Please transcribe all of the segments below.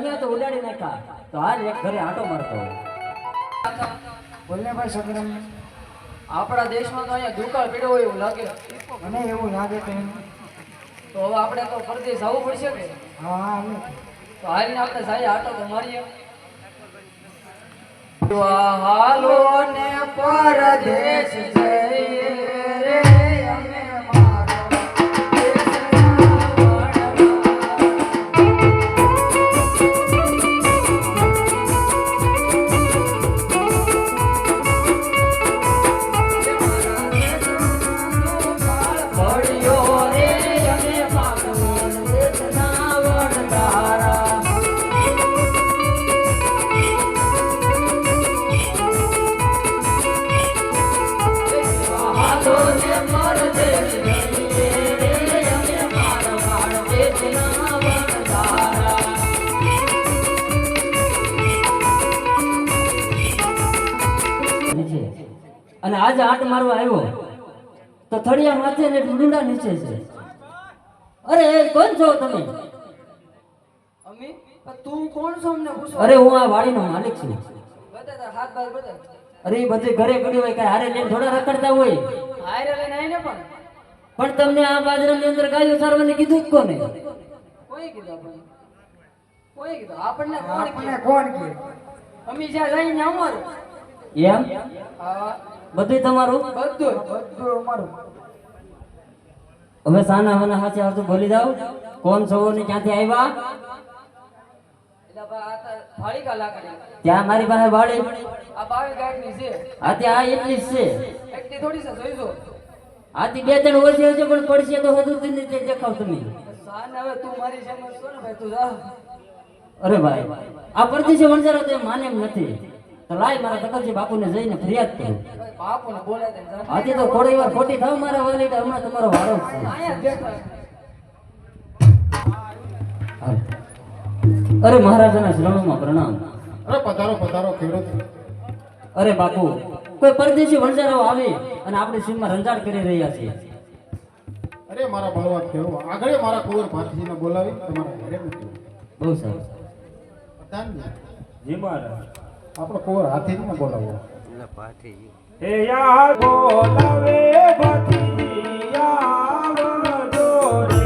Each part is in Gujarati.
અહીંયા તો ઉડાડી નાખ્યા. તો હાલ એક ઘરે આટો મારતો. બોલને ભાઈ સગરામ. આપણા દેશમાં તો અહીંયા દુકાળ પીડ્યો હોય એવું લાગે. મને એવું લાગે કે તો હવે આપણે તો પરદેશ આવવું પડશે કે? હા અમે તો હાલીને આપણે જાય આટો તો મારીએ. હાલો ને પરદેશ જઈએ રે અમે મારો અને આજે આટ મારવા આવ્યો તો થળિયા માથે ને ડુંડા નીચે છે. અરે કોણ છો તમે? અમી તું કોણ છો અમને પૂછો? અરે હું આ વાડીનો માલિક છું. બતા હાથ બાર બતા. અરે એ બધે ઘરે પડ્યું હોય, કઈ હારે લઈને થોડા રખડતા હોય. હારે લઈને આવીને પણ તમને આ બાજરાની અંદર ગાયો સારવાને કીધું જ કોને? કોઈ કીધું આપણને? કોઈ કીધું આપણને? આપણને કોણ કે? અમી જ્યાં જઈને અમારું એમ હા બધું તમારું? બધું બધું અમારું. હવે સાના વાના હાચે આવતું બોલી જાવ. કોણ છો ને ક્યાંથી આવ્યા? એટલે ભાઈ આ તો ફાળીકા લાકડી. ત્યાં મારી પાસે વાડી. આ 22 ગાંઠની છે. આ ત્યાં આ એટલી જ છે. એકટી થોડી છે જોઈજો. આથી બે ત્રણ ઓછી હશે પણ પડશે તો હજુ તે દેખાવ તમે. સાને હવે તું મારી સમજ છો ને ભાઈ તું જા. અરે ભાઈ આ પરદેશી વણજારો તો એમ માને એમ નથી. તો લાય મારા તકલજી બાપુને જઈને ફરિયાદ કરું. બાપુને બોલાય દે. આથી તો થોડી વાર ખોટી થાવ મારા વાલી તો હમણાં તમારો વારો જ છે. અહીંયા જ બેઠા. હાલ. અરે મહારાજાના શરણોમાં પ્રણામ. અરે પધારો પધારો ખેડૂત. અરે બાપુ કોઈ પરદેશી વણજારો આવે અને આપણી સીમમાં રંજાડ કરી રહ્યા છે. અરે મારા બળવાત ખેડૂત આગળ મારા કુંવર ભાતીજીને બોલાવી તમારા ઘરે મૂક્યો. બહુ સારું. પ્રધાનજી જી મહારાજ. આપણો કુંવર હાથીજીને બોલાવો. હે યાર બોલાવે ભતિયા વડોરે.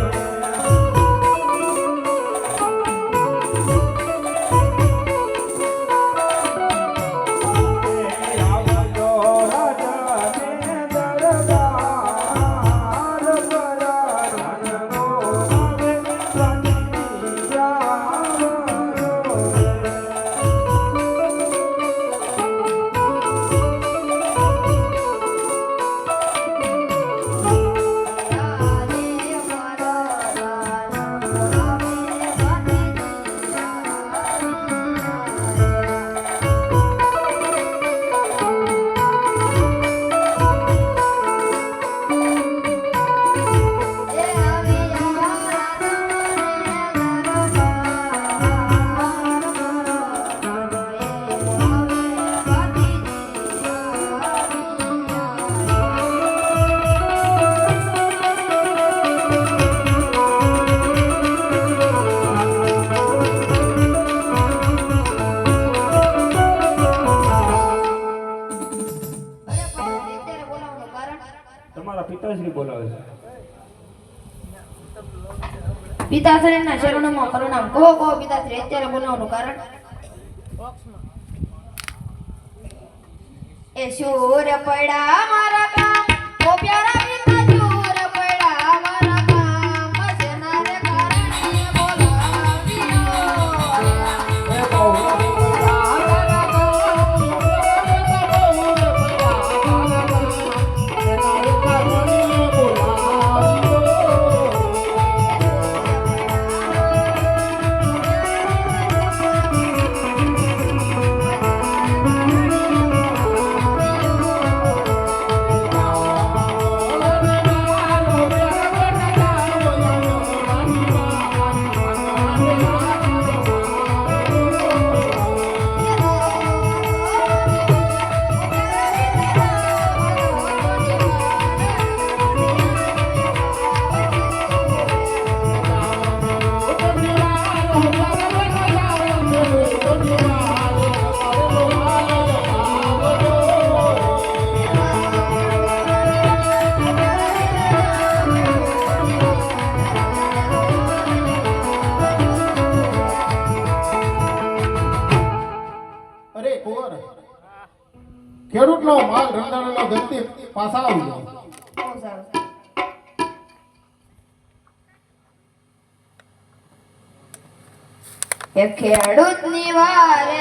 તમારા પિતાશ્રી બોલાવે છે. પિતાશ્રીના શરણોમાં પ્રણામ. કહો કહો પિતાશ્રી અત્યારે બોલાવવાનું કારણ? એ શૂર પડ્યા મારા કામ ઓ પ્યારા પિતા શૂર પડ્યા મારા કામ બસના રે કારણે ખેડૂતનો માલ રંધાણેલો ગતિ પાછા આવી જાય. બહુ સારું. એ ખેડૂતની વારે